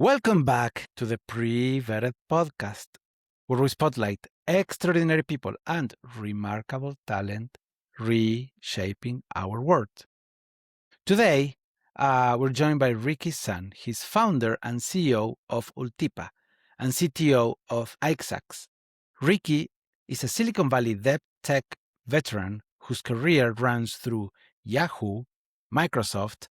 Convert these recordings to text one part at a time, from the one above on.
Welcome back to the PreVetted Podcast, where we spotlight extraordinary people and remarkable talent reshaping our world. Today, we're joined by Ricky Sun. He's founder and CEO of Ultipa and CTO of Aichax. Ricky is a Silicon Valley dev tech veteran whose career runs through Yahoo, Microsoft,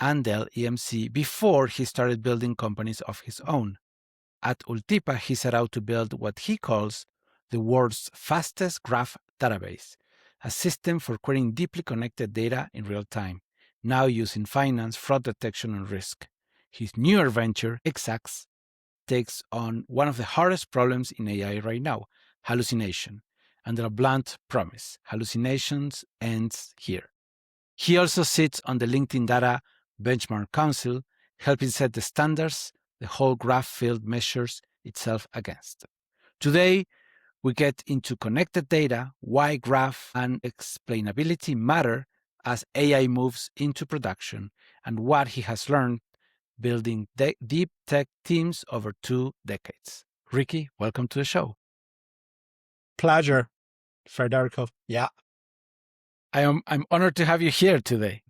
and Dell EMC before he started building companies of his own. At Ultipa, he set out to build what he calls the world's fastest graph database, a system for querying deeply connected data in real time, now used in finance, fraud detection, and risk. His newer venture, Aichax, takes on one of the hardest problems in AI right now, hallucination, under a blunt promise: hallucinations ends here. He also sits on the LinkedIn Data Benchmark Council, helping set the standards the whole graph field measures itself against. Today, we get into connected data, why graph and explainability matter as AI moves into production, and what he has learned building deep tech teams over 2 decades. Ricky, welcome to the show. Pleasure, Federico. Yeah. I'm honored to have you here today.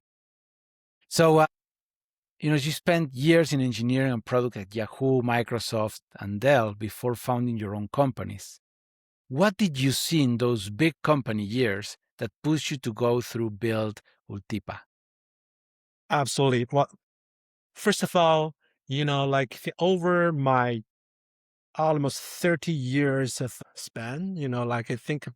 So, you spent years in engineering and product at Yahoo, Microsoft, and Dell before founding your own companies. What did you see in those big company years that pushed you to go through build Ultipa? Absolutely. Well, first of all, over my almost 30 years of span, I think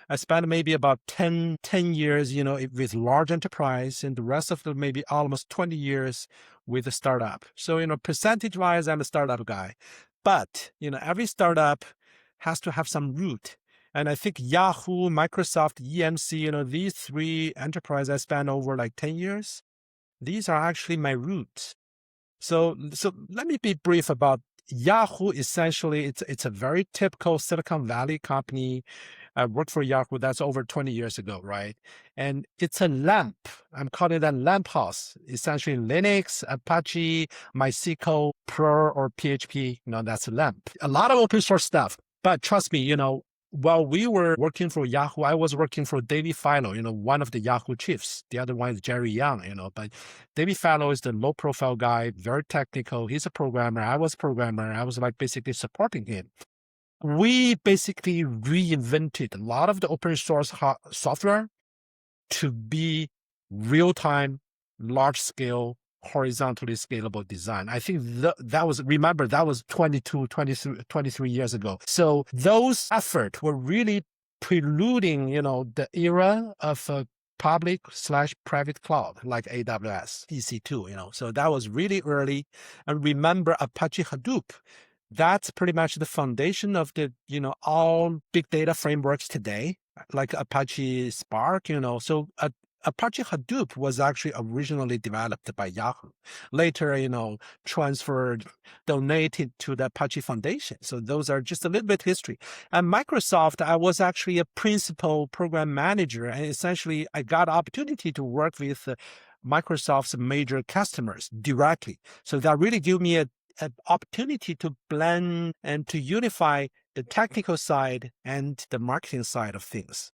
I spent maybe about 10 years, with large enterprise, and the rest of the maybe almost 20 years with a startup. So, percentage wise, I'm a startup guy, but, every startup has to have some root. And I think Yahoo, Microsoft, EMC, these 3 enterprises I spent over like 10 years, these are actually my roots. So let me be brief about Yahoo. Essentially, it's a very typical Silicon Valley company. I worked for Yahoo. That's over 20 years ago, right? And it's a LAMP. I'm calling it a LAMP house. Essentially, Linux, Apache, MySQL, Perl, or PHP. That's a LAMP. A lot of open source stuff. But trust me, while we were working for Yahoo, I was working for David Filo, one of the Yahoo chiefs. The other one is Jerry Yang, but David Filo is the low profile guy, very technical. He's a programmer. I was a programmer. I was like basically supporting him. We basically reinvented a lot of the open source software to be real-time, large-scale, horizontally scalable design. I think that was 23 years ago. So those efforts were really preluding, the era of public/private cloud like AWS, EC2, So that was really early. And remember Apache Hadoop. That's pretty much the foundation of the, all big data frameworks today, like Apache Spark, So Apache Hadoop was actually originally developed by Yahoo. Later, transferred, donated to the Apache Foundation. So those are just a little bit history. And Microsoft, I was actually a principal program manager. And essentially, I got opportunity to work with Microsoft's major customers directly. So that really gave me an opportunity to blend and to unify the technical side and the marketing side of things.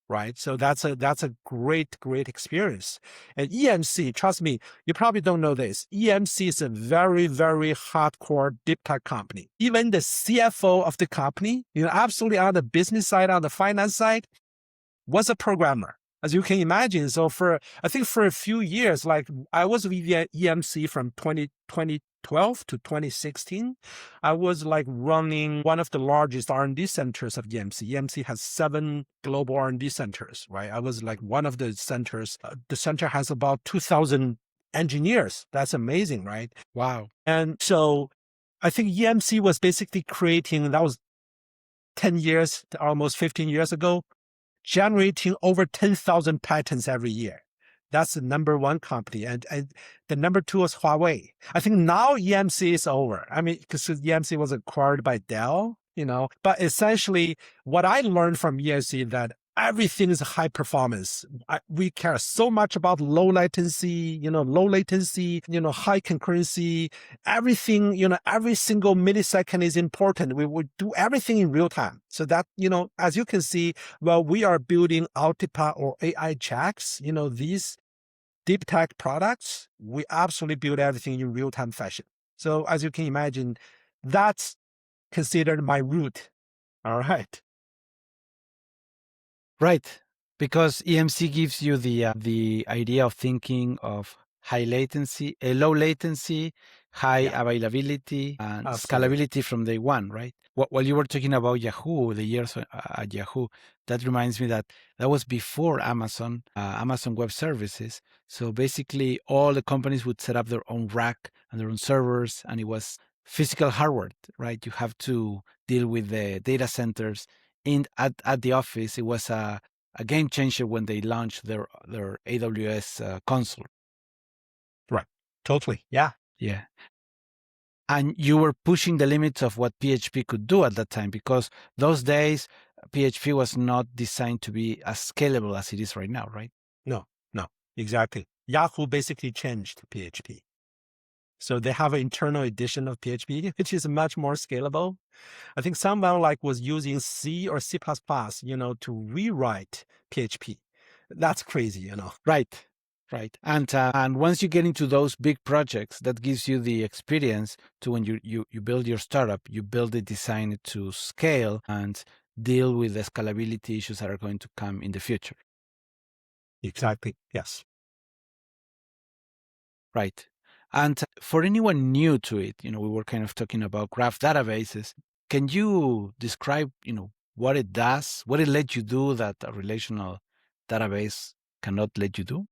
Right. So that's a great experience. And EMC, trust me, you probably don't know this. EMC is a very, very hardcore deep tech company. Even the CFO of the company, absolutely on the business side, on the finance side, was a programmer, as you can imagine. So I think for a few years, like I was with EMC from 2012 to 2016, I was like running one of the largest R&D centers of EMC. EMC has 7 global R&D centers, right? I was like one of the centers. The center has about 2,000 engineers. That's amazing, right? Wow. And so I think EMC was basically creating, that was 10 years, almost 15 years ago, generating over 10,000 patents every year. That's the number 1 company. And the number 2 is Huawei. I think now EMC is over. I mean, because EMC was acquired by Dell, But essentially, what I learned from EMC that everything is high performance. We care so much about low latency, high concurrency, everything, every single millisecond is important. We would do everything in real time. So that, as you can see, well, we are building Ultipa or Aichax, these deep tech products, we absolutely build everything in real time fashion. So as you can imagine, that's considered my root. All right. Right, because EMC gives you the idea of thinking of high latency, low latency, high availability, and Absolutely. scalability from day one, right? While you were talking about Yahoo, the years at Yahoo, that reminds me that was before Amazon, Amazon Web Services. So basically, all the companies would set up their own rack and their own servers, and it was physical hardware, right? You have to deal with the data centers at the office. It was a game changer when they launched their AWS console. Right. Totally. Yeah. Yeah. And you were pushing the limits of what PHP could do at that time, because those days PHP was not designed to be as scalable as it is right now, right? No, exactly. Yahoo basically changed PHP. So they have an internal edition of PHP, which is much more scalable. I think someone was using C or C++, to rewrite PHP. That's crazy, Right. Right. And once you get into those big projects, that gives you the experience to when you build your startup, you build it, design it to scale and deal with the scalability issues that are going to come in the future. Exactly. Yes. Right. And for anyone new to it, we were kind of talking about graph databases. Can you describe, what it does, what it lets you do that a relational database cannot let you do?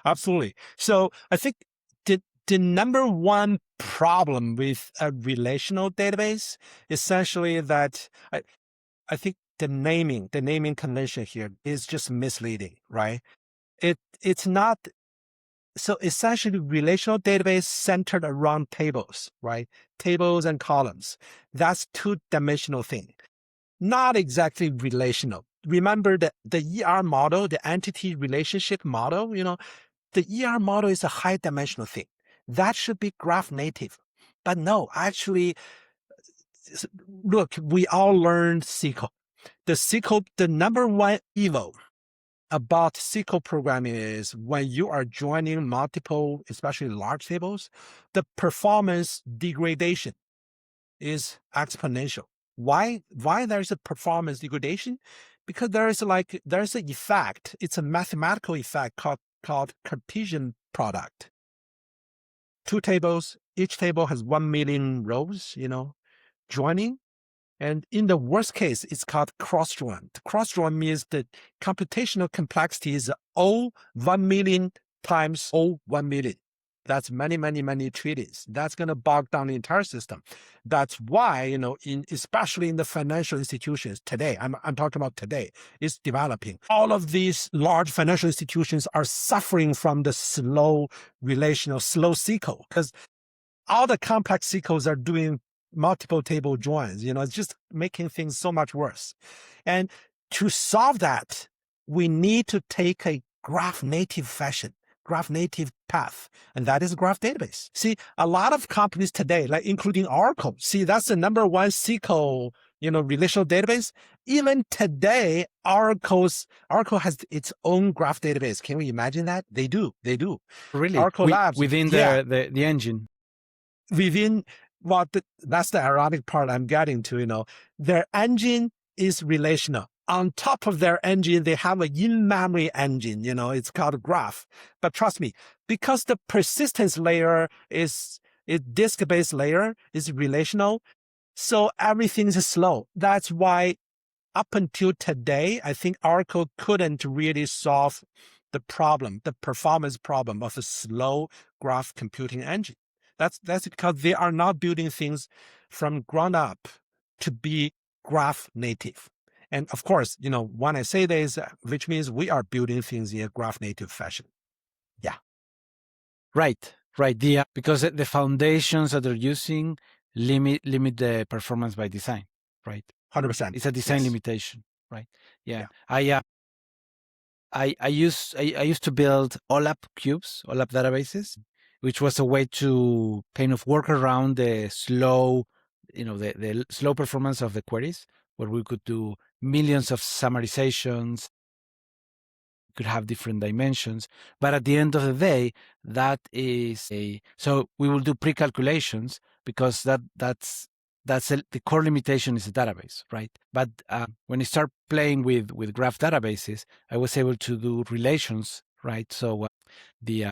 Absolutely. So I think the number one problem with a relational database, essentially that I think the naming convention here is just misleading, right? It's not. So essentially, relational database centered around tables, right? Tables and columns. That's two-dimensional thing, not exactly relational. Remember the ER model, the entity relationship model, the ER model is a high-dimensional thing. That should be graph native. But no, actually, look, we all learned SQL. The number one evil about SQL programming is when you are joining multiple, especially large tables, the performance degradation is exponential. Why there's a performance degradation? Because there's an effect. It's a mathematical effect called Cartesian product. Two tables, each table has 1 million rows, joining. And in the worst case, it's called cross-join. Cross-join means the computational complexity is O 1 million times O 1 million. That's many, many, many trillions. That's going to bog down the entire system. That's why, especially in the financial institutions today, I'm talking about today, it's developing. All of these large financial institutions are suffering from the slow SQL, because all the complex SQLs are doing multiple table joins. It's just making things so much worse. And to solve that, we need to take a graph native path, and that is a graph database. See, a lot of companies today, like including Oracle, that's the number one SQL, relational database. Even today, Oracle has its own graph database. Can we imagine that? They do. Really? Oracle Labs. Within the engine. That's the ironic part I'm getting to, their engine is relational. On top of their engine, they have an in-memory engine, it's called graph. But trust me, because the persistence layer is disk-based layer, is relational, so everything is slow. That's why up until today, I think Oracle couldn't really solve the performance problem of a slow graph computing engine. That's because they are not building things from ground up to be graph native. And of course, when I say this, which means we are building things in a graph native fashion. Yeah. Right. Because the foundations that they're using limit the performance by design, right? 100%. It's a design limitation. right? Yeah. Yeah. I used to build OLAP cubes, OLAP databases, which was a way to kind of work around the slow, the slow performance of the queries, where we could do millions of summarizations, could have different dimensions. But at the end of the day, so we will do pre-calculations because the core limitation is the database, right? But when I start playing with graph databases, I was able to do relations, right? So the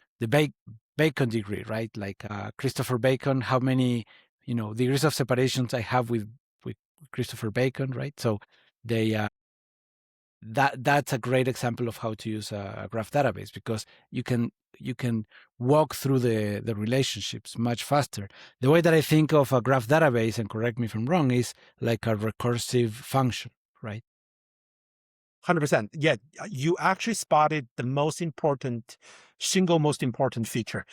Bacon degree, right? Like Christopher Bacon, how many degrees of separations I have with Christopher Bacon, right? So they that's a great example of how to use a graph database, because you can walk through the relationships much faster. The way that I think of a graph database, and correct me if I'm wrong, is like a recursive function, right? 100%. Yeah, you actually spotted the single most important feature,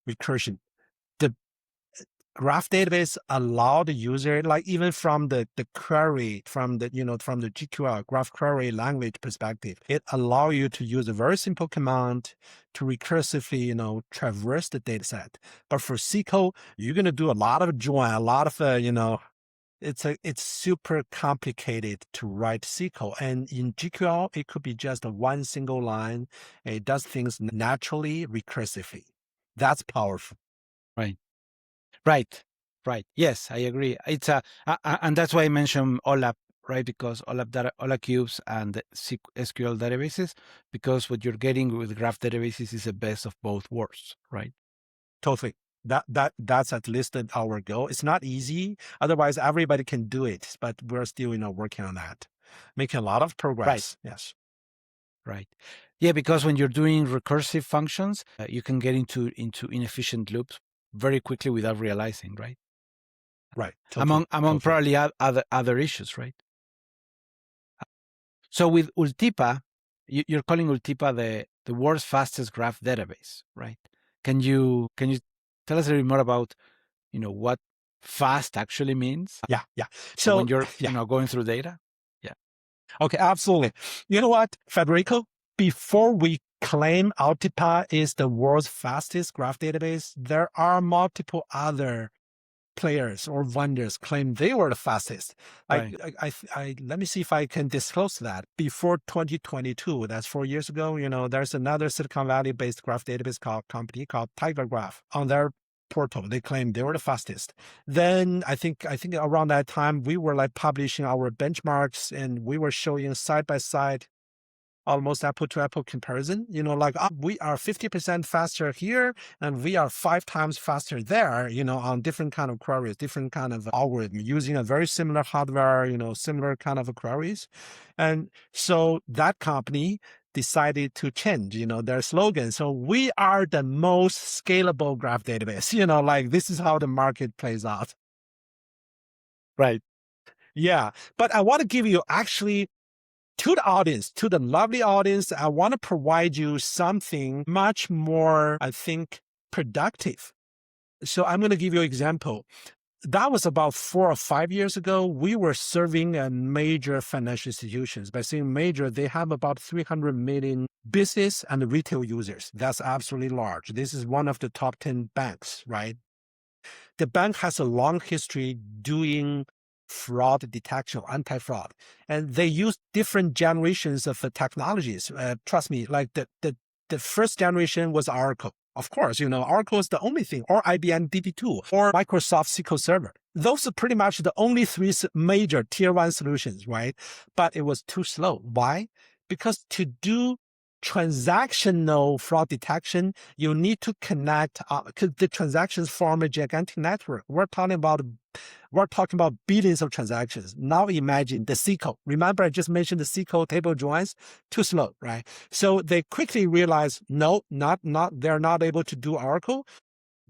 recursion. The graph database allow the user, like even from the query, from the GQL graph query language perspective, it allow you to use a very simple command to recursively traverse the data set. But for SQL, you're going to do a lot of join, a lot of it's super complicated to write SQL. And in GQL, it could be just a one single line. It does things naturally, recursively. That's powerful. Right. Right. Yes, I agree. It's and that's why I mentioned OLAP, right? Because OLAP cubes and SQL databases, because what you're getting with graph databases is the best of both worlds, right? Totally. That's at least our goal. It's not easy. Otherwise, everybody can do it. But we're still working on that, making a lot of progress. Right. Yes. Right. Yeah, because when you're doing recursive functions, you can get into inefficient loops very quickly without realizing, right? Right. Totally. Among probably other issues, right? So with Ultipa, you're calling Ultipa the world's fastest graph database, right? Can you tell us a little bit more about what fast actually means Yeah. when So you're yeah. going through data? Yeah. Okay. Absolutely. You know what, Federico? Before we claim Ultipa is the world's fastest graph database, there are multiple other players or vendors claim they were the fastest. Right. I let me see if I can disclose that. Before 2022, that's 4 years ago, there's another Silicon Valley based graph database company called Tiger Graph. On their portal, they claim they were the fastest. Then I think around that time, we were like publishing our benchmarks and we were showing side by side almost apple to apple comparison, we are 50% faster here and we are 5 times faster there, on different kind of queries, different kind of algorithm using a very similar hardware, similar kind of queries. And so that company decided to change, their slogan. So we are the most scalable graph database, this is how the market plays out. Right. Yeah. But I want to give you actually to the audience, to the lovely audience, I want to provide you something much more, I think, productive. So I'm going to give you an example. That was about 4 or 5 years ago. We were serving a major financial institutions. By saying major, they have about 300 million business and retail users. That's absolutely large. This is one of the top 10 banks, right? The bank has a long history doing fraud detection, anti-fraud, and they use different generations of technologies. Trust me, like the first generation was Oracle. Of course, Oracle is the only thing, or IBM DB2, or Microsoft SQL Server. Those are pretty much the only three major tier one solutions, right? But it was too slow. Why? Because to do transactional fraud detection, you need to connect because the transactions form a gigantic network. We're talking about billions of transactions. Now imagine the SQL. Remember, I just mentioned the SQL table joins, too slow, right? So they quickly realized, no, they're not able to do Oracle.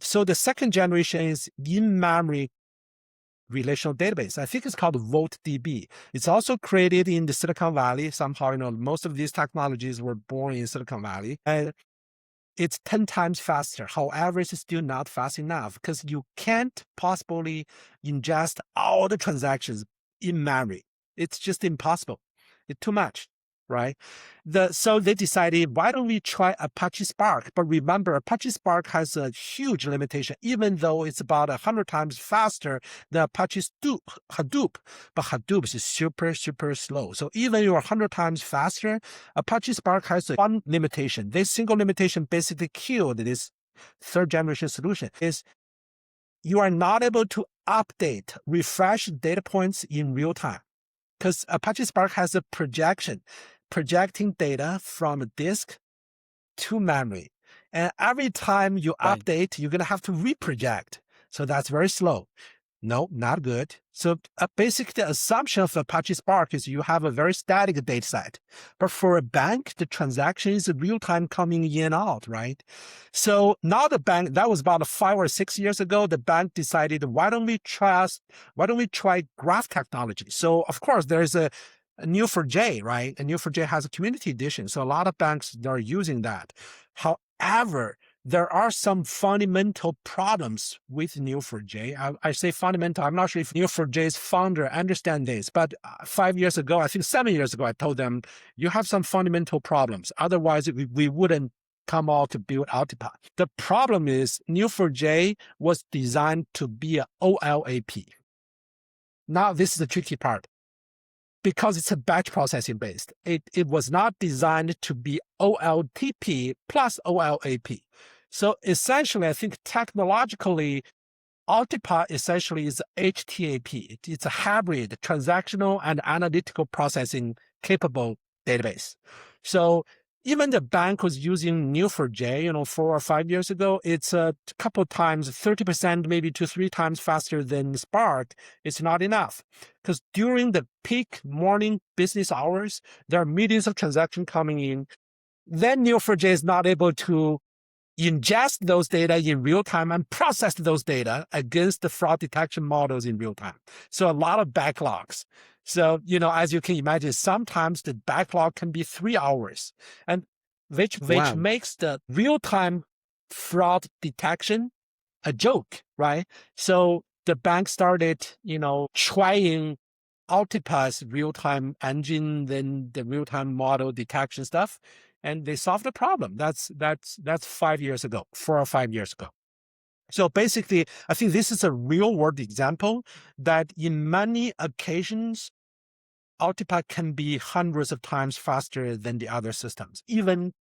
So the second generation is in-memory relational database. I think it's called VaultDB. It's also created in the Silicon Valley. Somehow, most of these technologies were born in Silicon Valley. And it's 10 times faster. However, it's still not fast enough because you can't possibly ingest all the transactions in memory. It's just impossible. It's too much, right? So they decided, why don't we try Apache Spark? But remember, Apache Spark has a huge limitation, even though it's about 100 times faster than Apache Hadoop. But Hadoop is super, super slow. So even you're 100 times faster, Apache Spark has one limitation. This single limitation basically killed this third generation solution is you are not able to update, refresh data points in real time because Apache Spark has a projecting data from a disk to memory. And every time you update, you're going to have to reproject. So that's very slow. No, not good. So basically the assumption of Apache Spark is you have a very static data set. But for a bank, the transaction is real time coming in and out, right? So now the bank, that was about 5 or 6 years ago, the bank decided, why don't we try graph technology? So of course there's a Neo4j, right? And Neo4j has a community edition. So a lot of banks are using that. However, there are some fundamental problems with Neo4j. I say fundamental. I'm not sure if Neo4j's founder understand this, but 5 years ago, I think 7 years ago, I told them, you have some fundamental problems. Otherwise, we wouldn't come out to build Ultipa. The problem is Neo4j was designed to be an OLAP. Now, this is the tricky part. Because it's a batch processing based, it was not designed to be OLTP plus OLAP. So essentially, I think technologically, Ultipa essentially is HTAP. It's a hybrid transactional and analytical processing capable database. So even the bank was using Neo4j, 4 or 5 years ago. It's a couple times, 30%, maybe 2 or 3 times faster than Spark. It's not enough because during the peak morning business hours, there are millions of transactions coming in. Then Neo4j is not able to ingest those data in real time and process those data against the fraud detection models in real time. So a lot of backlogs. So, as you can imagine, sometimes the backlog can be 3 hours, and which makes the real-time fraud detection a joke, right? So the bank started, trying Ultipa's real-time engine, then the real-time model detection stuff, and they solved the problem. That's 5 years ago, 4 or 5 years ago. So basically, I think this is a real-world example that in many occasions, Ultipa can be hundreds of times faster than the other systems, even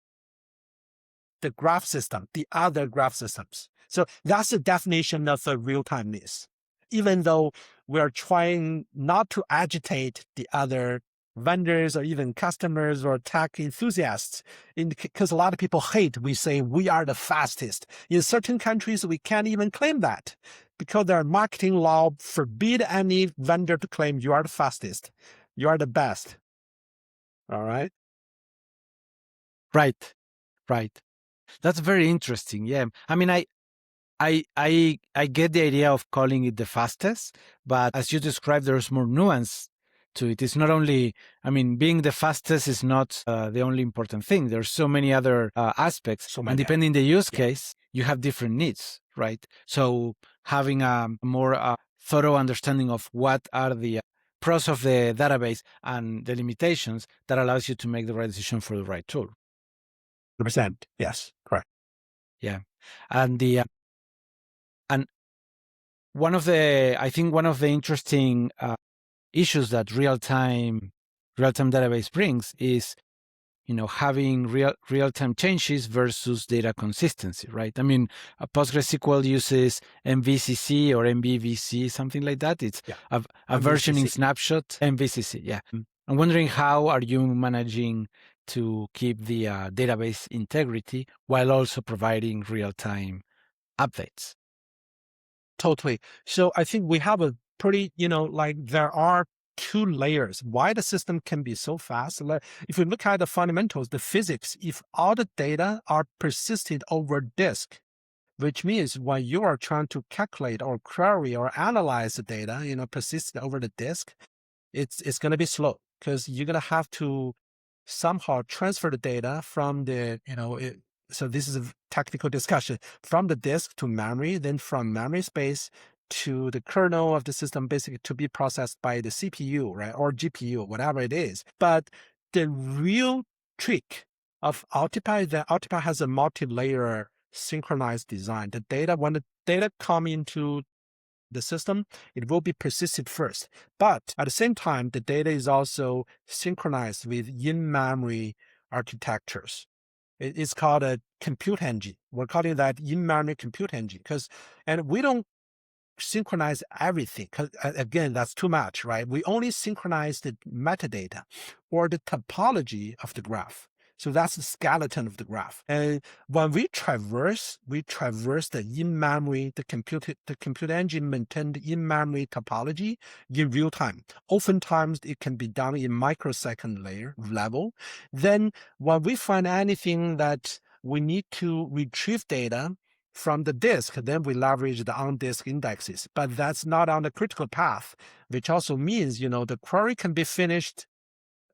the graph system, the other graph systems. So that's the definition of a real-timeness. Even though we're trying not to agitate the other vendors or even customers or tech enthusiasts, because a lot of people hate we say we are the fastest. In certain countries, we can't even claim that because their marketing law forbid any vendor to claim you are the fastest. You are the best. All right? Right. That's very interesting. Yeah. I mean, I get the idea of calling it the fastest, but as you described, there's more nuance to it. It's not only, being the fastest is not the only important thing. There's so many other aspects. And depending the use case, you have different needs, right? So having a more thorough understanding of what are the pros of the database and the limitations that allows you to make the right decision for the right tool. 100%. Yes, correct. Yeah. And one of the interesting issues that real-time database brings is, having real-time changes versus data consistency, right? PostgreSQL uses MVCC or MVVC, something like that. It's a versioning snapshot, MVCC, yeah. I'm wondering, how are you managing to keep the database integrity while also providing real-time updates? Totally. So I think we have a pretty, there are 2 layers. Why the system can be so fast? If we look at the fundamentals, the physics, if all the data are persisted over disk, which means when you are trying to calculate or query or analyze the data, persisted over the disk, it's going to be slow because you're going to have to somehow transfer the data from the, so this is a technical discussion, from the disk to memory, then from memory space to the kernel of the system, basically to be processed by the CPU, right, or GPU, whatever it is. But the real trick of Ultipa is that Ultipa has a multi-layer synchronized design. The data, when the data come into the system, it will be persisted first. But at the same time, the data is also synchronized with in-memory architectures. It's called a compute engine. We're calling that in-memory compute engine and we don't synchronize everything because again, that's too much, right? We only synchronize the metadata or the topology of the graph. So that's the skeleton of the graph. And when we traverse the in-memory, the compute engine maintain the in-memory topology in real time. Oftentimes it can be done in microsecond level. Then when we find anything that we need to retrieve data from the disk, then we leverage the on-disk indexes. But that's not on the critical path, which also means, the query can be finished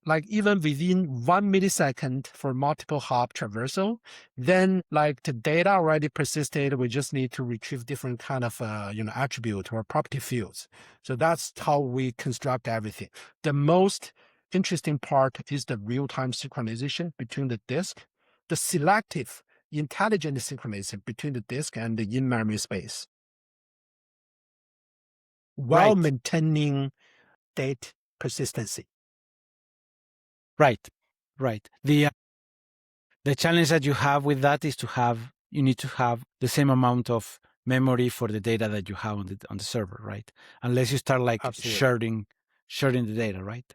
like even within 1 millisecond for multiple hop traversal. Then like the data already persisted, we just need to retrieve different kind of, attribute or property fields. So that's how we construct everything. The most interesting part is the real-time synchronization between the disk, the selective intelligent synchronization between the disk and the in-memory space, while maintaining date persistency. Right. The challenge that you have with that is you need to have the same amount of memory for the data that you have on the server, right? Unless you start like sharding the data, right?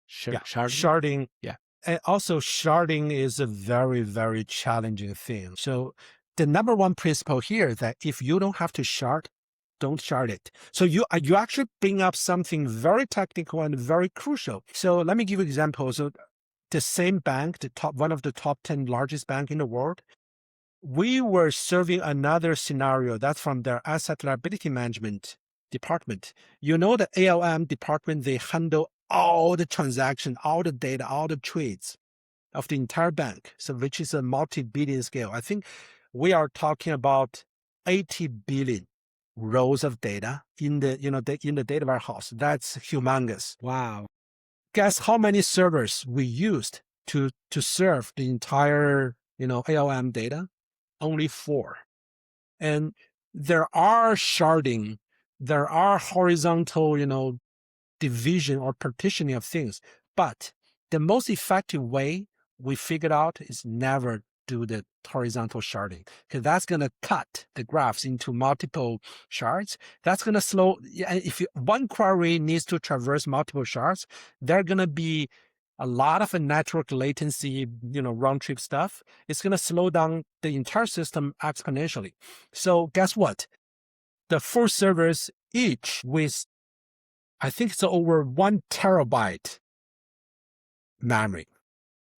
Sharding. Yeah. And also sharding is a very, very challenging thing. So the number one principle here is that if you don't have to shard, don't shard it. So you actually bring up something very technical and very crucial. So let me give you an example. So the same bank, one of the top 10 largest bank in the world, we were serving another scenario that's from their asset liability management department. The ALM department, they handle all the transaction, all the data, all the trades of the entire bank. So which is a multi-billion scale. I think we are talking about 80 billion rows of data in the data warehouse. That's humongous. Wow. Guess how many servers we used to serve the entire, ALM data? Only 4. And there are sharding, there are horizontal, division or partitioning of things. But the most effective way we figured out is never do the horizontal sharding, because that's going to cut the graphs into multiple shards. That's going to slow. If one query needs to traverse multiple shards, there are going to be a lot of network latency, round trip stuff. It's going to slow down the entire system exponentially. So guess what? The 4 servers each with, I think it's over 1 terabyte memory.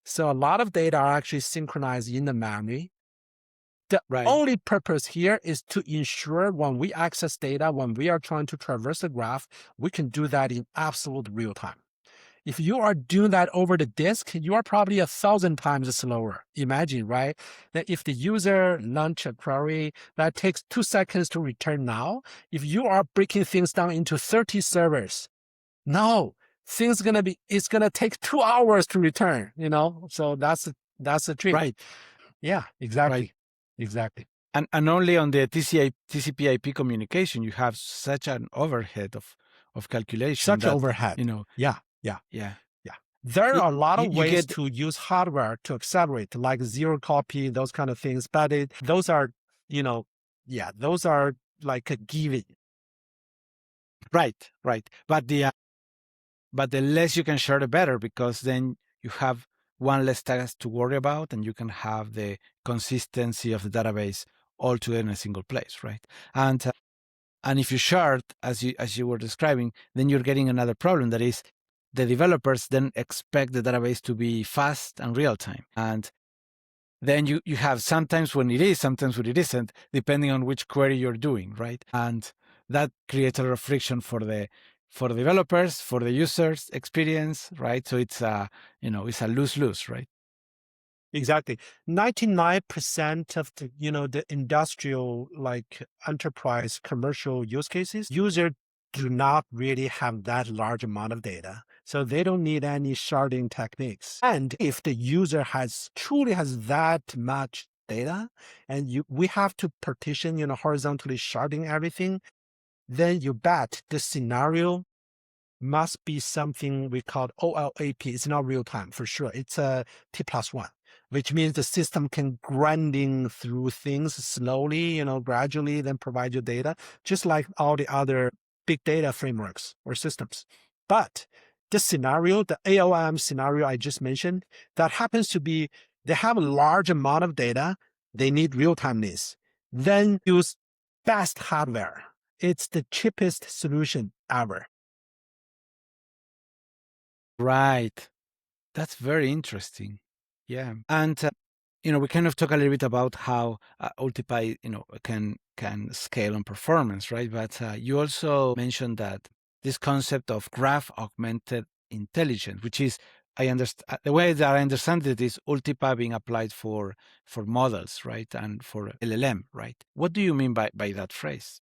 So a lot of data are actually synchronized in the memory. The only purpose here is to ensure when we access data, when we are trying to traverse the graph, we can do that in absolute real time. If you are doing that over the disk, you are probably 1,000 times slower. Imagine, right? That if the user launch a query that takes 2 seconds to return now, if you are breaking things down into 30 servers, no, it's gonna take 2 hours to return, So that's the trick. Right. Yeah, exactly. Exactly. And only on the TCP/IP communication, you have such an overhead of calculation. Such overhead. Yeah. There are a lot of ways to use hardware to accelerate, like zero copy, those kind of things. But those are like a given. Right. But the less you can share, the better, because then you have one less task to worry about, and you can have the consistency of the database all together in a single place, right? And if you shard, as you were describing, then you're getting another problem, that is, the developers then expect the database to be fast and real time. And then you have sometimes when it is, sometimes when it isn't, depending on which query you're doing, right? And that creates a lot of friction for the developers, for the users experience, right? So it's a lose-lose, right? Exactly. 99% of the, the industrial, like enterprise commercial use cases, users do not really have that large amount of data. So they don't need any sharding techniques. And if the user truly has that much data and we have to partition, horizontally sharding everything, then you bet the scenario must be something we call OLAP. It's not real time for sure. It's a T+1, which means the system can grinding through things slowly, gradually, then provide you data, just like all the other big data frameworks or systems. But the scenario, the AOM scenario I just mentioned, that happens to be, they have a large amount of data. They need real-timeness. Then use best hardware. It's the cheapest solution ever. Right. That's very interesting. Yeah. And we kind of talk a little bit about how Ultipa, can scale on performance, right? But you also mentioned that this concept of graph augmented intelligence, which is, I understand, the way that I understand it is Ultipa being applied for models, right, and for LLM, right? What do you mean by that phrase?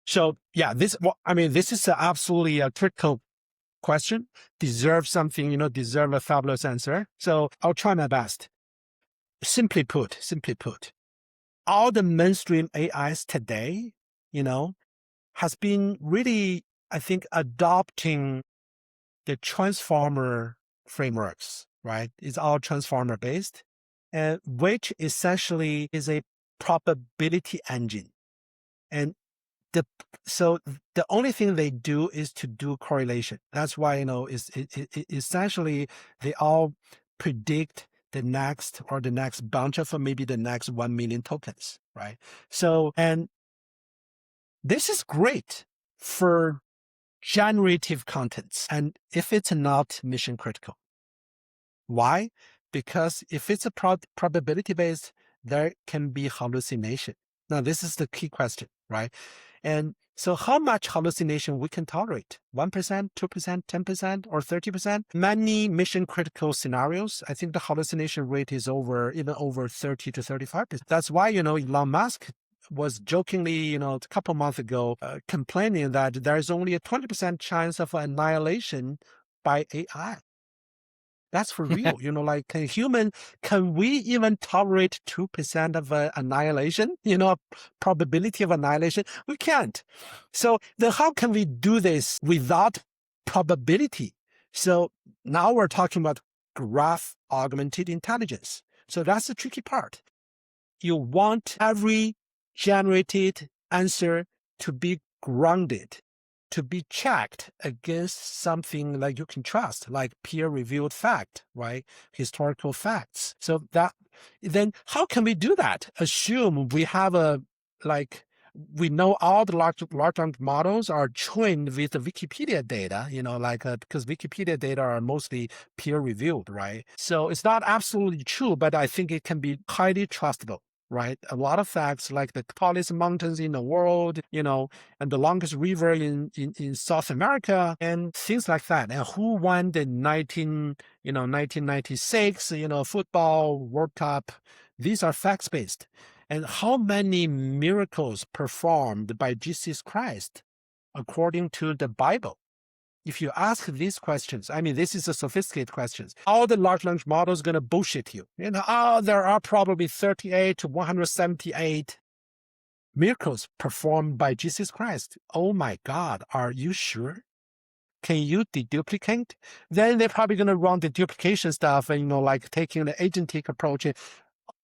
So yeah, this is absolutely a critical question. Deserve something, deserve a fabulous answer. So I'll try my best. Simply put, all the mainstream AIs today, has been really, I think, adopting the transformer frameworks, right? It's all transformer based, and which essentially is a probability engine. And so the only thing they do is to do correlation. That's why, essentially they all predict the next bunch of maybe the next 1 million tokens, right? So, and this is great for generative contents. And if it's not mission critical, why? Because if it's a probability based, there can be hallucination. Now, this is the key question, right? And so how much hallucination we can tolerate? 1%, 2%, 10%, or 30%? Many mission critical scenarios, I think the hallucination rate is even over 30 to 35%. That's why, Elon Musk was jokingly, a couple months ago, complaining that there's only a 20% chance of annihilation by AI. That's for real. Like can we even tolerate 2% of annihilation? Probability of annihilation? We can't. So then how can we do this without probability? So now we're talking about graph augmented intelligence. So that's the tricky part. You want every generated answer to be grounded, to be checked against something like you can trust, like peer-reviewed fact, right? Historical facts. So then how can we do that? Assume we have we know all the large language models are trained with the Wikipedia data, because Wikipedia data are mostly peer-reviewed, right? So it's not absolutely true, but I think it can be highly trustable. Right, a lot of facts like the tallest mountains in the world, and the longest river in South America, and things like that. And who won the 1996, football World Cup? These are facts based. And how many miracles performed by Jesus Christ according to the Bible? If you ask these questions, this is a sophisticated questions. All the large language models going to bullshit you. There are probably 38 to 178 miracles performed by Jesus Christ. Oh my God, are you sure? Can you deduplicate? Then they're probably going to run the duplication stuff and, like taking the agentic approach.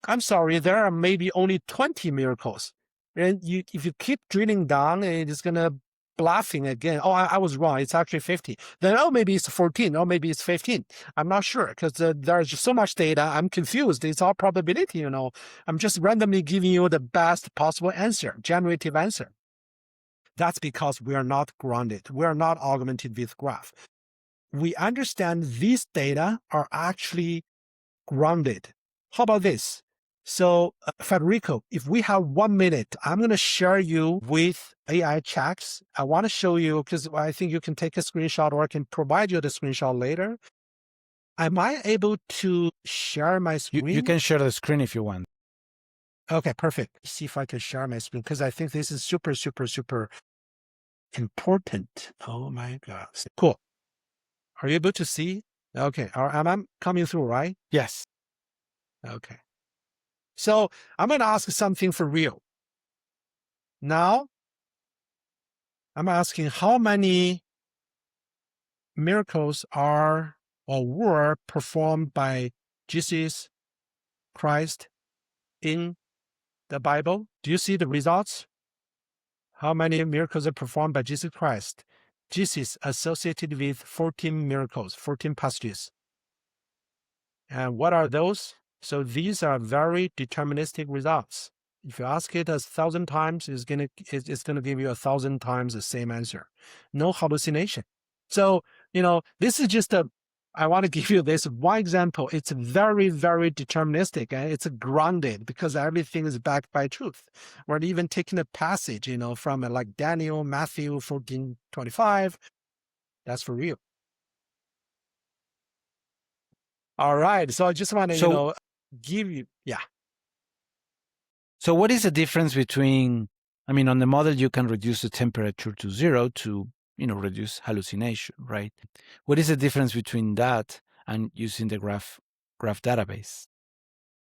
I'm sorry, there are maybe only 20 miracles. And if you keep drilling down, it's going to bluffing again. Oh, I was wrong. It's actually 50. Then, maybe it's 14. Or maybe it's 15. I'm not sure because there's just so much data. I'm confused. It's all probability, I'm just randomly giving you the best possible answer, generative answer. That's because we are not grounded. We are not augmented with graph. We understand these data are actually grounded. How about this? So, Federico, if we have 1 minute, I'm going to share you with Aichax. I want to show you because I think you can take a screenshot or I can provide you the screenshot later. Am I able to share my screen? You can share the screen if you want. Okay, perfect. See if I can share my screen because I think this is super, super, super important. Oh my gosh. Cool. Are you able to see? Okay. Am I coming through, right? Yes. Okay. So I'm going to ask something for real. Now, I'm asking how many miracles are or were performed by Jesus Christ in the Bible? Do you see the results? How many miracles are performed by Jesus Christ? Jesus associated with 14 miracles, 14 passages. And what are those? So these are very deterministic results. If you ask it 1,000 times, it's gonna give you 1,000 times the same answer. No hallucination. So, this is just I want to give you this one example. It's very, very deterministic and it's grounded because everything is backed by truth. We're even taking a passage, from like Daniel, Matthew 14:25. That's for real. All right. So I just want to, give you, yeah. So what is the difference between, on the model, you can reduce the temperature to 0 to, reduce hallucination, right? What is the difference between that and using the graph database?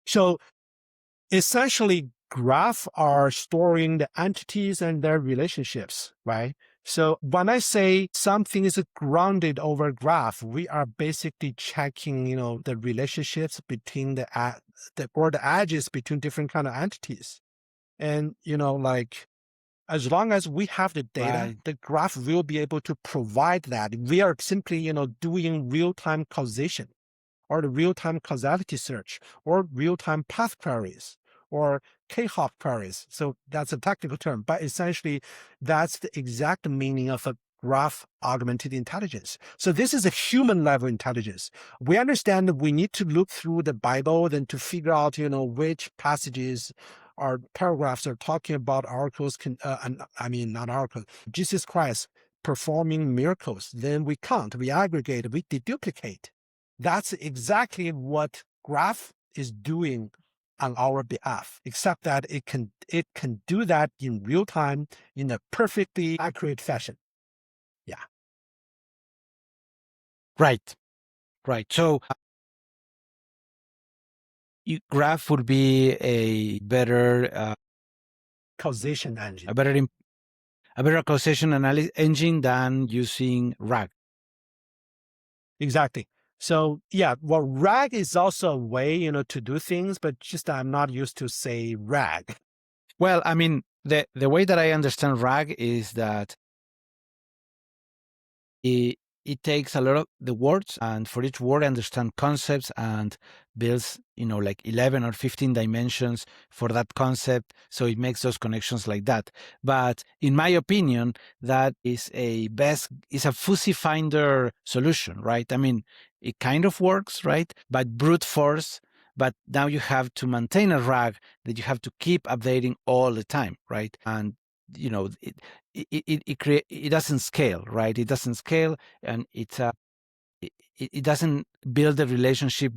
So essentially, graph are storing the entities and their relationships, right? So when I say something is grounded over graph, we are basically checking, the relationships between the edges between different kind of entities. And, as long as we have the data, Right. the graph will be able to provide that. We are simply, doing real-time causation or the real-time causality search or real-time path queries or K-hop queries. So that's a technical term, but essentially that's the exact meaning of a graph augmented intelligence. So this is a human level intelligence. We understand that we need to look through the Bible then to figure out, which passages or paragraphs are talking about oracles, not oracles, Jesus Christ performing miracles. Then we count, we aggregate, we deduplicate. That's exactly what graph is doing on our behalf, except that it can do that in real time in a perfectly accurate fashion. Yeah. Right. So graph would be a better causation engine. a better causation analysis engine than using RAG. Exactly. So yeah, well, RAG is also a way, to do things, but just I'm not used to say RAG. Well, the way that I understand RAG is that it takes a lot of the words, and for each word, understand concepts and builds, like 11 or 15 dimensions for that concept. So it makes those connections like that. But in my opinion, that is a fuzzy finder solution, right? It kind of works, right? But brute force. But now you have to maintain a RAG that you have to keep updating all the time, right? And it doesn't scale, right? It doesn't scale, and it doesn't build a relationship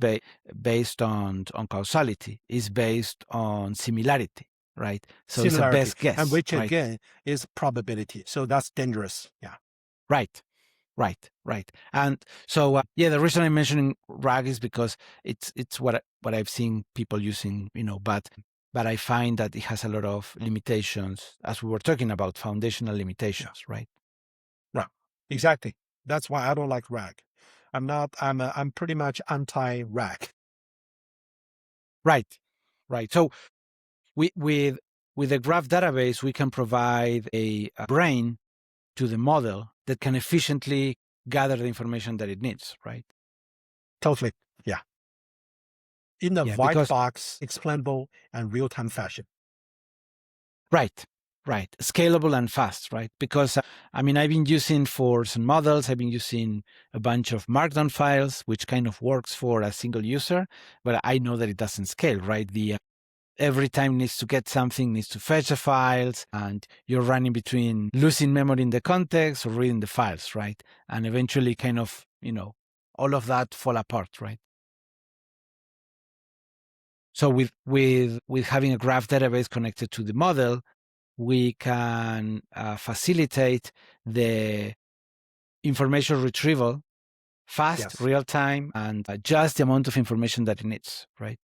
based on causality. It's based on similarity, right? So it's a best guess, and which right? again is probability. So that's dangerous. Yeah. Right. And so the reason I'm mentioning RAG is because it's what I've seen people using, but I find that it has a lot of limitations, as we were talking about, foundational limitations, right? Right. Exactly. That's why I don't like RAG. I'm pretty much anti-RAG. Right. So with the graph database, we can provide a brain to the model that can efficiently gather the information that it needs, right? Totally. Yeah. In a white box, explainable, and real-time fashion. Right. Scalable and fast, right? Because, I've been using for some models, I've been using a bunch of Markdown files, which kind of works for a single user, but I know that it doesn't scale, right? Every time needs to get something, needs to fetch the files, and you're running between losing memory in the context or reading the files, right? And eventually kind of, all of that fall apart, right? So with having a graph database connected to the model, we can facilitate the information retrieval fast, Yes. real time, and just the amount of information that it needs, right?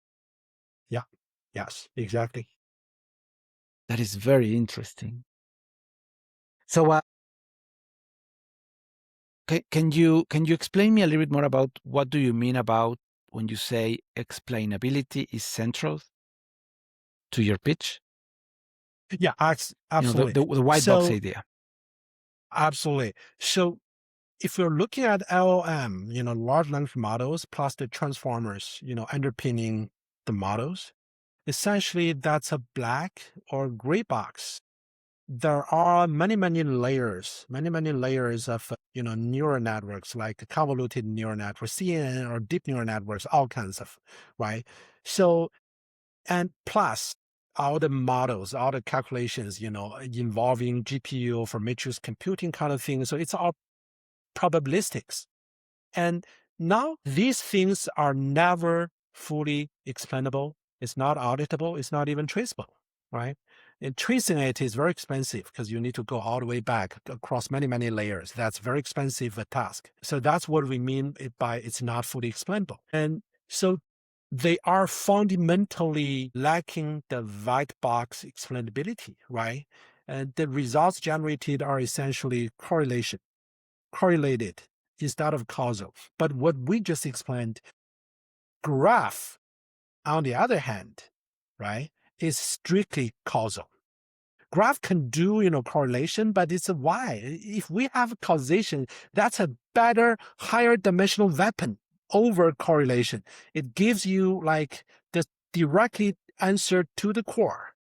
Yeah. Yes, exactly. That is very interesting. So can you explain me a little bit more about what do you mean about when you say explainability is central to your pitch? Yeah, absolutely. The white box idea. Absolutely. So if we're looking at LLM, large language models plus the transformers, underpinning the models, essentially that's a black or gray box. There are many layers of, neural networks, like convoluted neural networks, CNN or deep neural networks, all kinds of, right? So, and plus all the models, all the calculations, involving GPU for matrix computing kind of thing. So it's all probabilistics. And now these things are never fully explainable. It's not auditable. It's not even traceable, right? And tracing it is very expensive because you need to go all the way back across many layers. That's very expensive a task. So that's what we mean by it's not fully explainable. And so they are fundamentally lacking the white box explainability, right? And the results generated are essentially correlated instead of causal. But what we just explained, graph, on the other hand, right, is strictly causal. Graph can do, correlation, but it's a why. If we have causation, that's a better, higher dimensional weapon over correlation. It gives you like the directly answer to the core,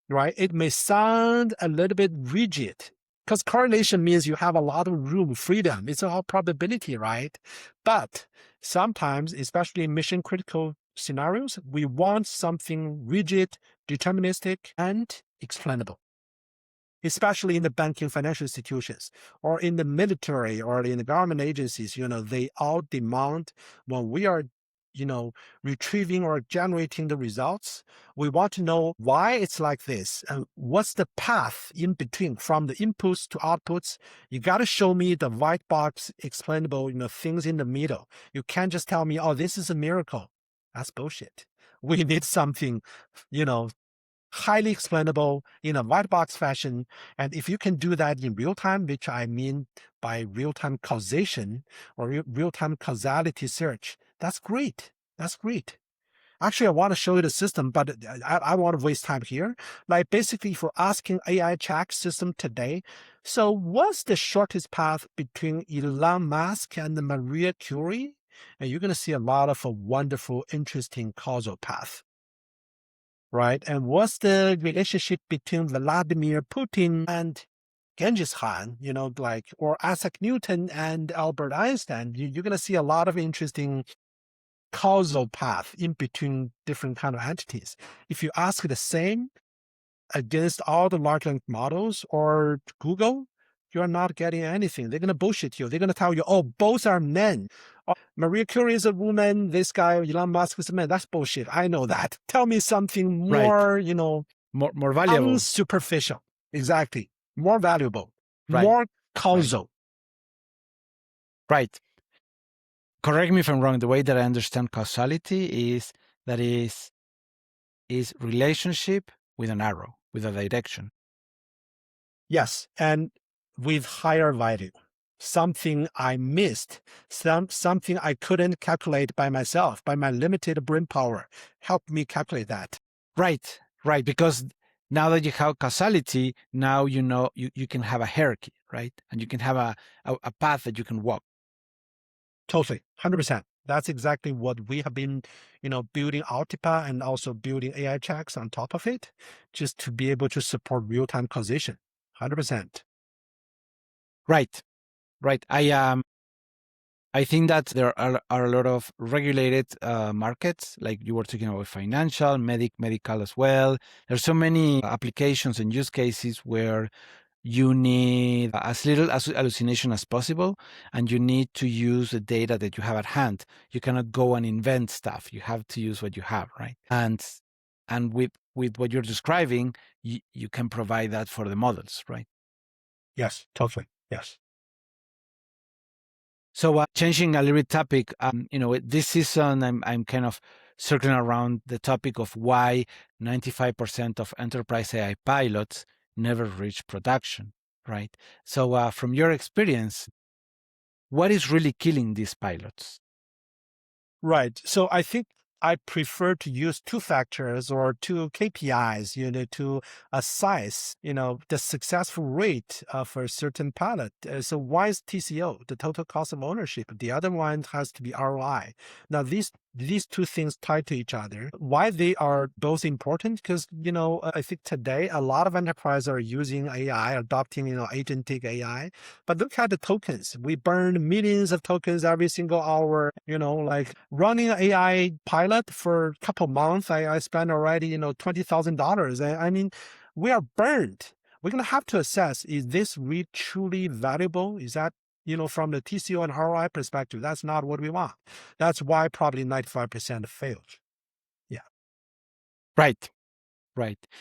right? It may sound a little bit rigid because correlation means you have a lot of room, freedom. It's all probability, right? But sometimes, especially in mission critical scenarios, we want something rigid, deterministic, and explainable. Especially in the banking financial institutions or in the military or in the government agencies, they all demand when we are retrieving or generating the results, we want to know why it's like this and what's the path in between from the inputs to outputs. You got to show me the white box explainable, things in the middle. You can't just tell me, oh, this is a miracle. That's bullshit. We need something, highly explainable in a white box fashion. And if you can do that in real time, which I mean by real time causation or real time causality search, that's great. That's great. Actually, I want to show you the system, but I want to waste time here. Like basically, if we're asking Aichax system today, so what's the shortest path between Elon Musk and Maria Curie? And you're going to see a lot of a wonderful, interesting causal path. Right? And what's the relationship between Vladimir Putin and Genghis Khan, or Isaac Newton and Albert Einstein? You're going to see a lot of interesting causal path in between different kind of entities. If you ask the same against all the large language models or Google, you're not getting anything. They're going to bullshit you. They're going to tell you, oh, both are men. Oh, Maria Curie is a woman. This guy, Elon Musk, is a man. That's bullshit. I know that. Tell me something more, right. More valuable. Unsuperficial. Exactly. More valuable. Right. More causal. Right. Correct me if I'm wrong. The way that I understand causality is that is relationship with an arrow, with a direction. Yes, and with higher value. Something I missed, something I couldn't calculate by myself, by my limited brain power. Help me calculate that. Right. Because now that you have causality, now you can have a hierarchy, right? And you can have a path that you can walk. Totally, 100%. That's exactly what we have been, building Ultipa and also building Aichax on top of it, just to be able to support real-time causation. 100%. Right. I think that there are a lot of regulated markets, like you were talking about financial, medical as well. There's so many applications and use cases where you need as little as hallucination as possible, and you need to use the data that you have at hand. You cannot go and invent stuff. You have to use what you have, right? And with what you're describing, you can provide that for the models, right? Yes, totally. Yes. So changing a little bit topic, this season I'm kind of circling around the topic of why 95% of enterprise AI pilots never reach production, right? So from your experience, what is really killing these pilots? Right. So I think I prefer to use two factors or two KPIs, to assess, the successful rate of a certain pilot. So one is TCO, the total cost of ownership. The other one has to be ROI. Now, these two things tie to each other. Why they are both important? Because, I think today a lot of enterprises are using AI, adopting, agentic AI. But look at the tokens. We burn millions of tokens every single hour, like running an AI pilot for a couple months. I spent already, $20,000. I mean, we are burned. We're going to have to assess, is this really truly valuable? Is that, from the TCO and ROI perspective, that's not what we want. That's why probably 95% failed. Yeah. Right.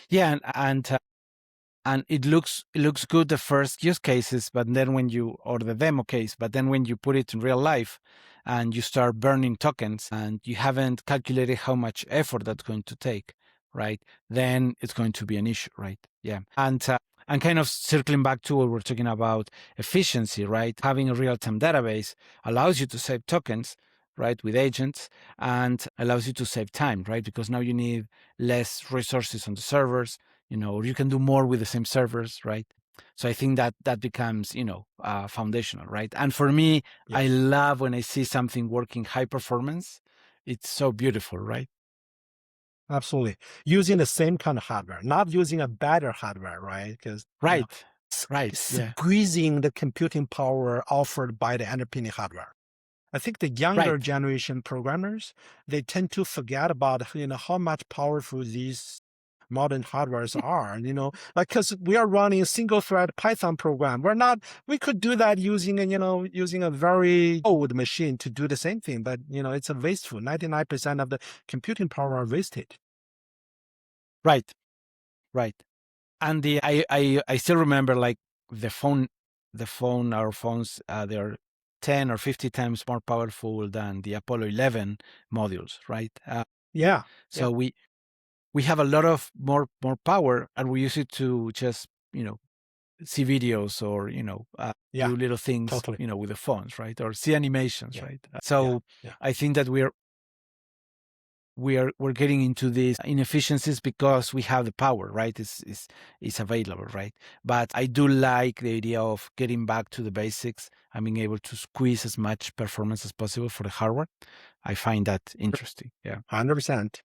Yeah, and it looks good the first use cases, but then or the demo case, but then when you put it in real life and you start burning tokens and you haven't calculated how much effort that's going to take, right? Then it's going to be an issue, right? Yeah. And kind of circling back to what we're talking about efficiency, right? Having a real-time database allows you to save tokens, right, with agents, and allows you to save time, right? Because now you need less resources on the servers, or you can do more with the same servers, right? So I think that becomes, foundational, right? And for me, I Yes. love when I see something working high performance. It's so beautiful, right? Absolutely. Using the same kind of hardware, not using a better hardware, right? Because, Right. Yeah. squeezing the computing power offered by the underpinning hardware. I think the younger Right. generation programmers, they tend to forget about, how much powerful these modern hardwares are, like, because we are running a single thread Python program. We could do that using a very old machine to do the same thing, but, it's a wasteful. 99% of the computing power are wasted. Right. And I still remember, like, our phones, they're 10 or 50 times more powerful than the Apollo 11 modules, right? Yeah. So we have a lot of more power, and we use it to just see videos or Yeah. do little things Totally. with the phones, right? Or see animations, Yeah. right? Yeah. So Yeah. I think that we're getting into these inefficiencies because we have the power, right? It's available, right? But I do like the idea of getting back to the basics and being able to squeeze as much performance as possible for the hardware. I find that interesting. Yeah. 100%.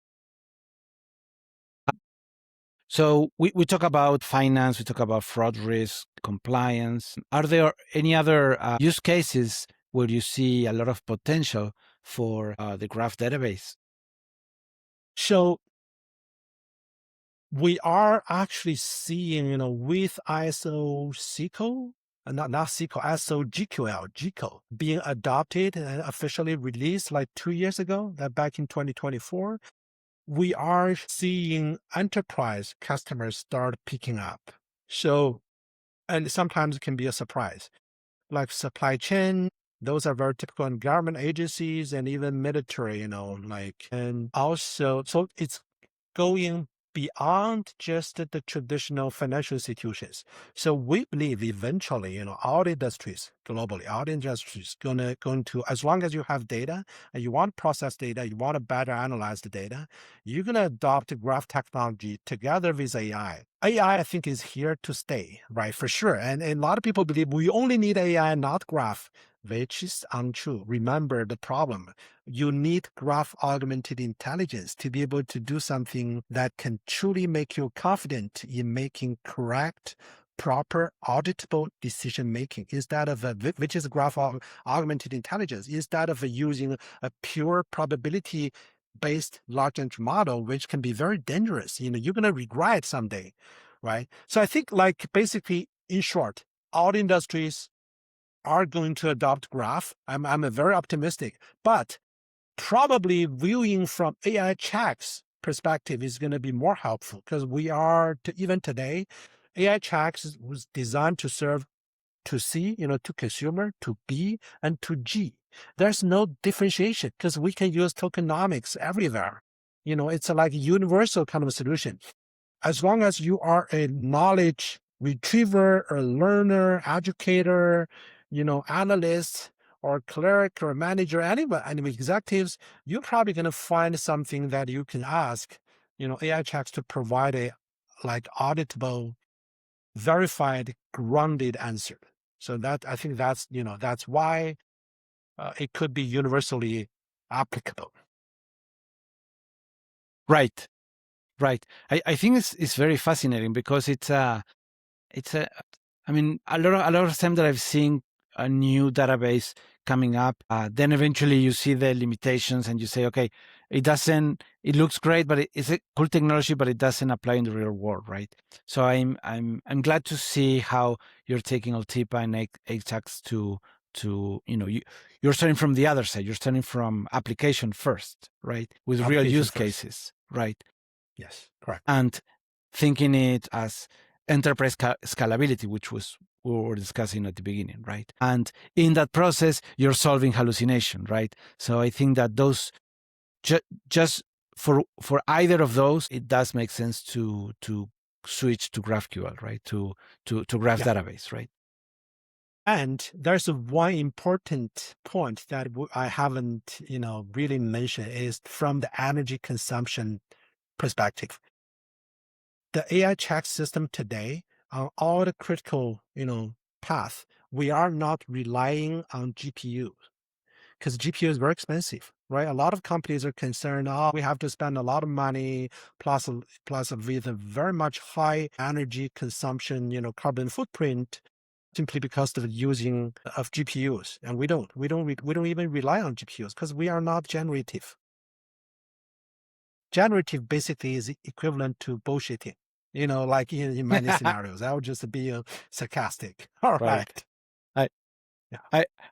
So we talk about finance, we talk about fraud risk, compliance. Are there any other use cases where you see a lot of potential for the graph database? So we are actually seeing, with ISO SQL, not SQL, ISO GQL being adopted and officially released like 2 years ago, that back in 2024, we are seeing enterprise customers start picking up. So, and sometimes it can be a surprise, like supply chain. Those are very typical in government agencies and even military, and also, so it's going beyond just the traditional financial institutions. So we believe eventually, all industries globally, all industries going to, as long as you have data and you want to process data, you want to better analyze the data, you're going to adopt graph technology together with AI. AI, I think, is here to stay, right? For sure. And a lot of people believe we only need AI, not graph, which is untrue. Remember the problem. You need graph augmented intelligence to be able to do something that can truly make you confident in making correct, proper, auditable decision making. Instead of which is graph augmented intelligence, instead of using a pure probability based large language model, which can be very dangerous. You're going to regret someday, right? So I think, like, basically In short, all industries are going to adopt graph. I'm very optimistic, but probably viewing from Aichax perspective is going to be more helpful because we are even today, Aichax was designed to serve to C, to consumer, to B, and to G. There's no differentiation because we can use tokenomics everywhere. It's like a universal kind of a solution. As long as you are a knowledge retriever, a learner, educator, analyst, or clerk or manager, any executives, you're probably going to find something that you can ask, Aichax to provide a like auditable, verified, grounded answer. So that I think that's why it could be universally applicable. Right, right. I think it's very fascinating because it's a I mean a lot of time that I've seen a new database coming up, then eventually you see the limitations and you say, okay, it looks great, but it's a cool technology, but it doesn't apply in the real world, right? So I'm glad to see how you're taking Ultipa and Aichax to you're starting from the other side. You're starting from application first, right? With real use cases, right? Yes, correct. And thinking it as enterprise scalability, which was we were discussing at the beginning, right? And in that process, you're solving hallucination, right? So I think that those just for either of those, it does make sense to switch to GraphQL, right? To graph database, right? And there's one important point that I haven't, really mentioned is from the energy consumption perspective. The Aichax system today, on all the critical, path, we are not relying on GPU because GPU is very expensive, right? A lot of companies are concerned, we have to spend a lot of money plus with a very much high energy consumption, carbon footprint, simply because of the using of GPUs. And we don't even rely on GPUs because we are not generative. Generative basically is equivalent to bullshitting, like in many scenarios. I would just be sarcastic. All right.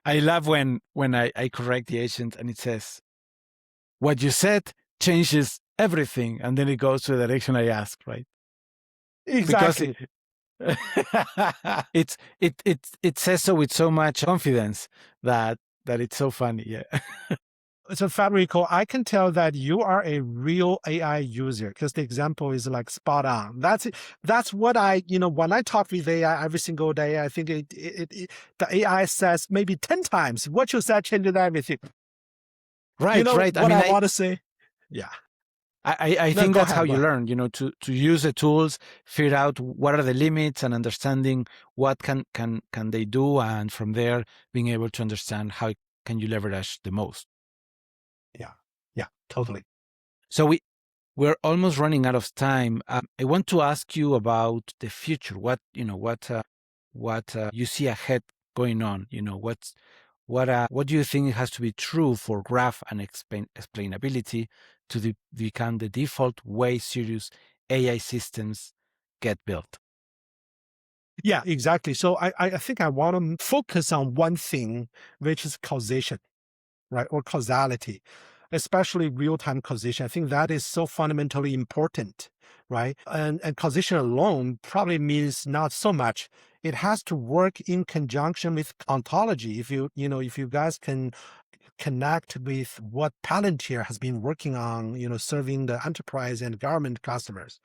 I love when I correct the agent and it says, what you said changes everything. And then it goes to the direction I asked, right? Exactly. Because it says so with so much confidence that it's so funny. Yeah. So Federico, I can tell that you are a real AI user because the example is like spot on. That's what I, when I talk with AI every single day, I think the AI says maybe 10 times what you said changes everything. Right, right. What I want to say? Yeah. I think that's how you learn, to use the tools, figure out what are the limits and understanding what can they do. And from there, being able to understand how can you leverage the most. Yeah, totally. So we're almost running out of time. I want to ask you about the future. What you see ahead going on? What do you think has to be true for graph and explainability to become the default way serious AI systems get built? Yeah, exactly. So I think I want to focus on one thing, which is causation, right? Or causality, especially real-time causation. I think that is so fundamentally important, right? And causation alone probably means not so much. It has to work in conjunction with ontology. If you guys can connect with what Palantir has been working on, serving the enterprise and government customers.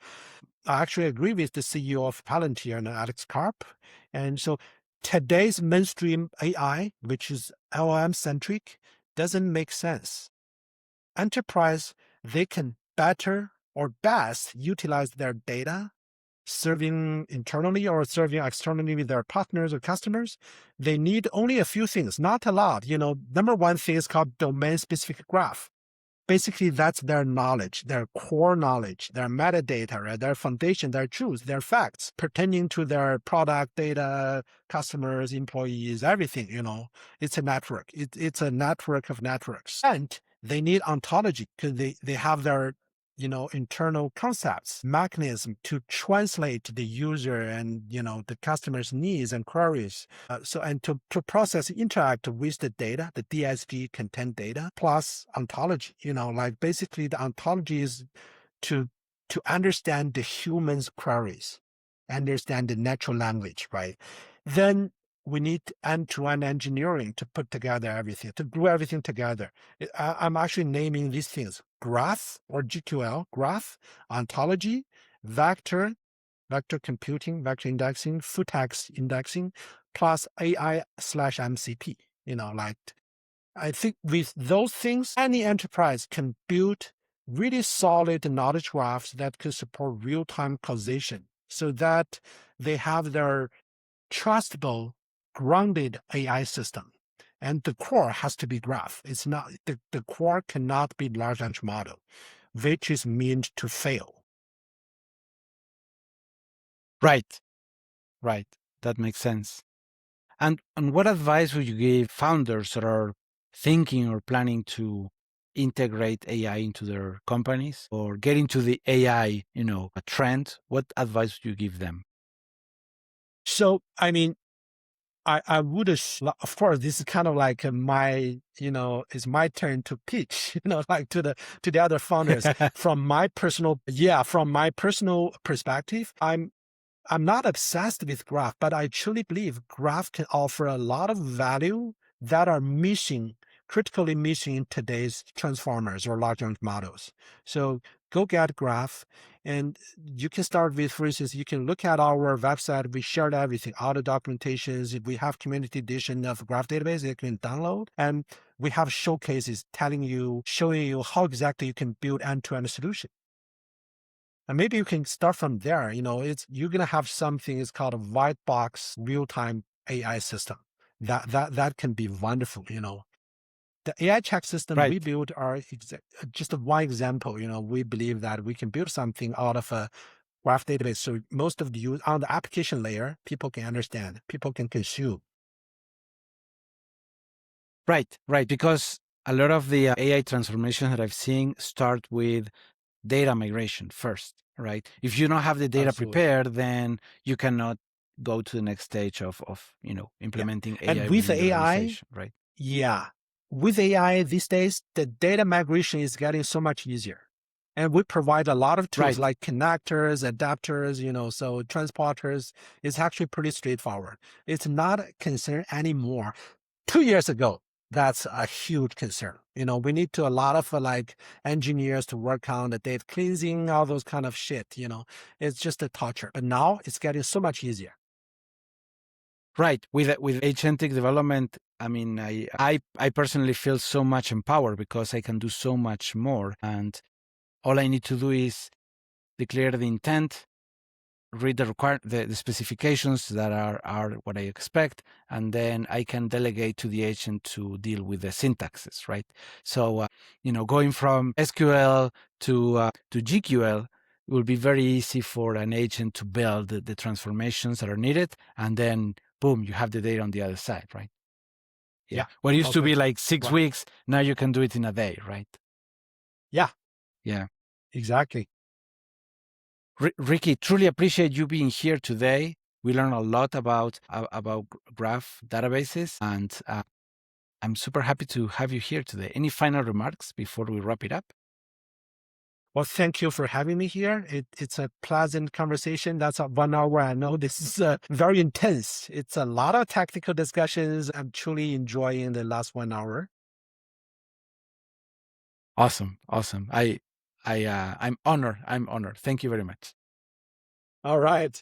I actually agree with the CEO of Palantir and Alex Karp. And so today's mainstream AI, which is LLM centric, doesn't make sense. Enterprise, they can better or best utilize their data serving internally or serving externally with their partners or customers. They need only a few things, not a lot. Number one thing is called domain-specific graph. Basically, that's their knowledge, their core knowledge, their metadata, right? Their foundation, their truths, their facts pertaining to their product, data, customers, employees, everything, It's a network. It's a network of networks. And they need ontology because they have their internal concepts, mechanism to translate the user and, the customer's needs and queries. And to process, interact with the data, the DSG content data, plus ontology, like basically the ontology is to understand the human's queries, understand the natural language, right? Then we need end-to-end engineering to put together everything, to glue everything together. I'm actually naming these things: graph or GQL, graph, ontology, vector computing, vector indexing, full text indexing, plus AI/MCP. Like, I think with those things, any enterprise can build really solid knowledge graphs that could support real-time causation, so that they have their trustable, grounded AI system. And the core has to be graph. It's not the core cannot be large language model, which is meant to fail. Right. That makes sense. And what advice would you give founders that are thinking or planning to integrate AI into their companies or get into the AI, a trend? What advice would you give them? So, I mean, I would, of course, this is kind of like my, it's my turn to pitch, like to the other founders. From my personal perspective, I'm not obsessed with graph, but I truly believe graph can offer a lot of value that are critically missing in today's transformers or large language models. So go get graph, and you can start with, for instance, you can look at our website. We shared everything, all the documentations. We have community edition of graph database you can download, and we have showcases showing you how exactly you can build end-to-end solution. And maybe you can start from there. You're gonna have something is called a white box real-time AI system. That can be wonderful. The AI check system we Right. build are just one example. We believe that we can build something out of a graph database. So most of the use on the application layer, people can understand, people can consume. Right. Because a lot of the AI transformations that I've seen start with data migration first, right? If you don't have the data Absolutely. prepared, then you cannot go to the next stage of Yeah. implementing AI And with within the AI, organization, right? yeah, with AI these days, the data migration is getting so much easier. And we provide a lot of tools Right. like connectors, adapters, so transporters. It's actually pretty straightforward. It's not a concern anymore. 2 years ago, that's a huge concern. We need a lot of engineers to work on the data cleansing, all those kind of shit. It's just a torture. But now it's getting so much easier. Right. With agentic development, I mean, I personally feel so much empowered because I can do so much more. And all I need to do is declare the intent, read the specifications that are what I expect, and then I can delegate to the agent to deal with the syntaxes, right? So, going from SQL to GQL will be very easy for an agent to build the transformations that are needed, and then boom, you have the data on the other side, right? Yeah. What used to be like 6 weeks, now you can do it in a day, right? Yeah. Yeah. Exactly. Ricky, truly appreciate you being here today. We learned a lot about graph databases, and I'm super happy to have you here today. Any final remarks before we wrap it up? Well, thank you for having me here. It's a pleasant conversation. That's 1 hour. I know this is very intense. It's a lot of technical discussions. I'm truly enjoying the last 1 hour. Awesome. I'm honored. Thank you very much. All right.